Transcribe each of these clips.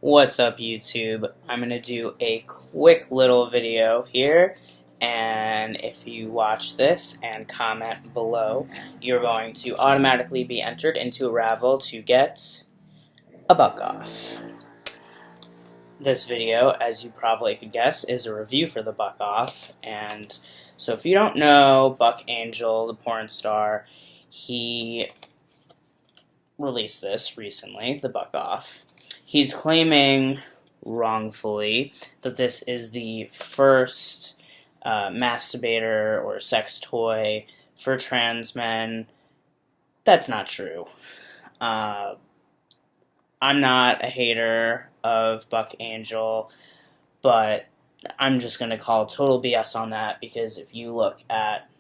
What's up, YouTube? I'm going to do a quick little video here, and if you watch this and comment below, you're going to automatically be entered into a raffle to get a buck off. This video, as you probably could guess, is a review for the buck off, and so if you don't know Buck Angel, the porn star, he released this recently, the buck off. He's claiming, wrongfully, that this is the first masturbator or sex toy for trans men. That's not true. I'm not a hater of Buck Angel, but I'm just going to call total BS on that, because if you look at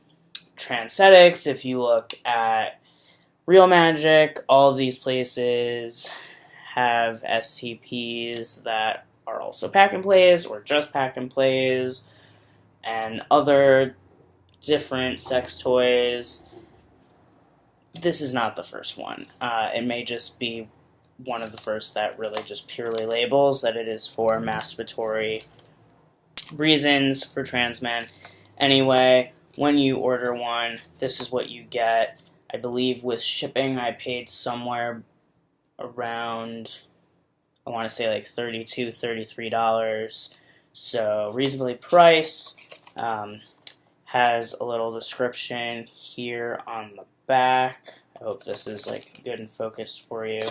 Transcetics, if you look at Real Magic, all of these places have STPs that are also pack and plays or just pack and plays and other different sex toys. This is not the first one. It may just be one of the first that really just purely labels that it is for masturbatory reasons for trans men. Anyway, when you order one, this is what you get. I believe with shipping I paid somewhere around, I want to say like $32, $33, so reasonably priced. Has a little description here on the back. I hope this is like good and focused for you.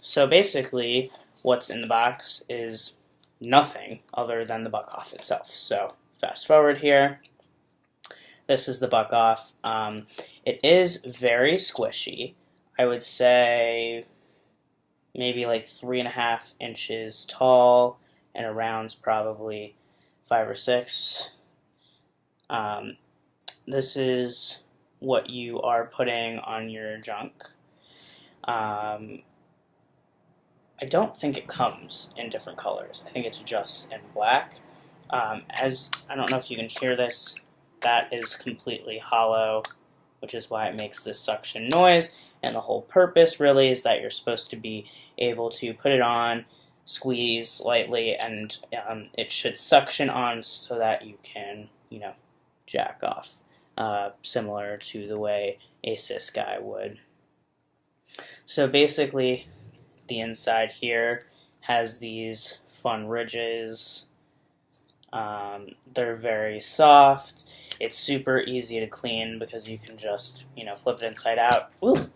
So basically, what's in the box is nothing other than the buck off itself. So fast forward here. This is the buck off. It is very squishy. I would say maybe like 3.5 inches tall, and around probably 5 or 6. This is what you are putting on your junk. I don't think it comes in different colors. I think it's just in black. As I don't know if you can hear this, that is completely hollow, which is why it makes this suction noise, and the whole purpose really is that you're supposed to be able to put it on, squeeze lightly, and it should suction on so that you can, jack off, similar to the way a cis guy would. So basically, the inside here has these fun ridges. They're very soft. It's super easy to clean because you can just, flip it inside out. Ooh.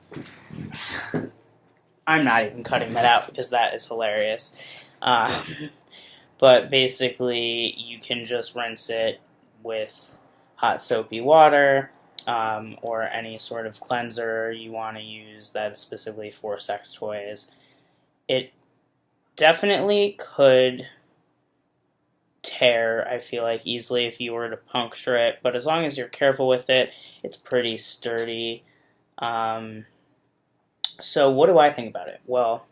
I'm not even cutting that out because that is hilarious. But basically, you can just rinse it with hot soapy water, or any sort of cleanser you want to use that is specifically for sex toys. It definitely could tear, I feel like, easily if you were to puncture it, but as long as you're careful with it, it's pretty sturdy. So what do I think about it? Well,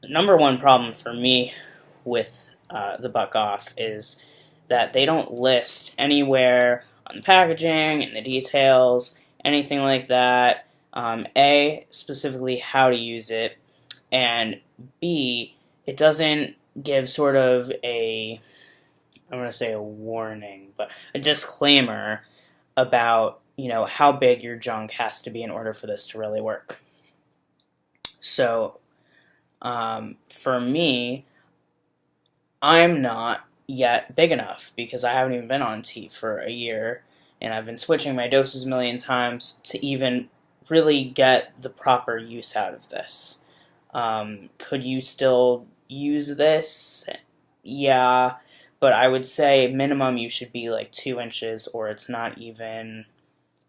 the number one problem for me with the buck off is that they don't list anywhere on the packaging, in the details, anything like that, A, specifically how to use it, and B, it doesn't give sort of I'm going to say a warning, but a disclaimer about, how big your junk has to be in order for this to really work. So, for me, I'm not yet big enough because I haven't even been on T for a year, and I've been switching my doses a million times to even really get the proper use out of this. Could you still use this? Yeah, but I would say minimum you should be like 2 inches, or it's not even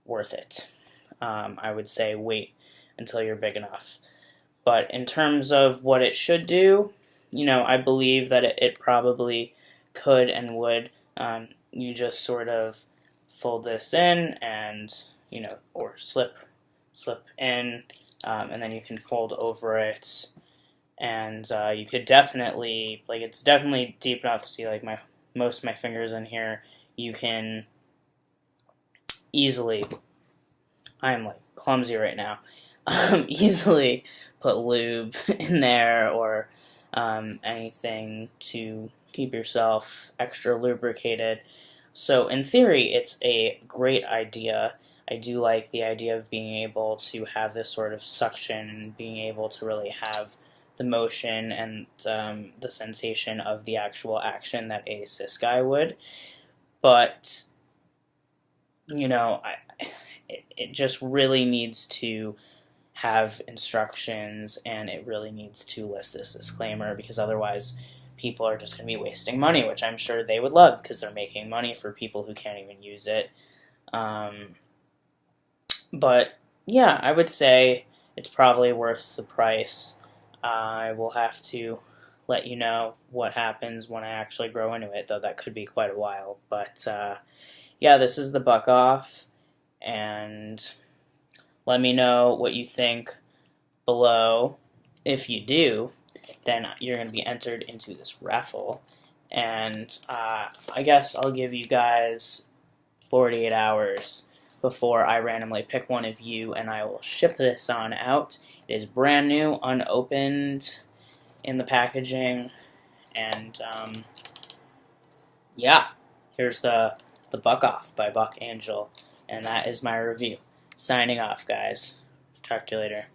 worth it. I would say wait until you're big enough. But in terms of what it should do, I believe that it probably could and would. You just sort of fold this in and, or slip in, and then you can fold over it. And you could definitely, it's definitely deep enough to see, most of my fingers in here. You can easily, I am, clumsy right now, easily put lube in there, or anything to keep yourself extra lubricated. So in theory, it's a great idea. I do like the idea of being able to have this sort of suction and being able to really have the motion and the sensation of the actual action that a cis guy would. But, you know, it just really needs to have instructions, and it really needs to list this disclaimer, because otherwise people are just going to be wasting money, which I'm sure they would love because they're making money for people who can't even use it. But yeah, I would say it's probably worth the price. I will have to let you know what happens when I actually grow into it, though that could be quite a while. But yeah, this is the buck off, and let me know what you think below. If you do, then you're going to be entered into this raffle, and I guess I'll give you guys 48 hours before I randomly pick one of you, and I will ship this on out. It is brand new, unopened in the packaging, and yeah, here's the Buck Off by Buck Angel, and that is my review. Signing off, guys. Talk to you later.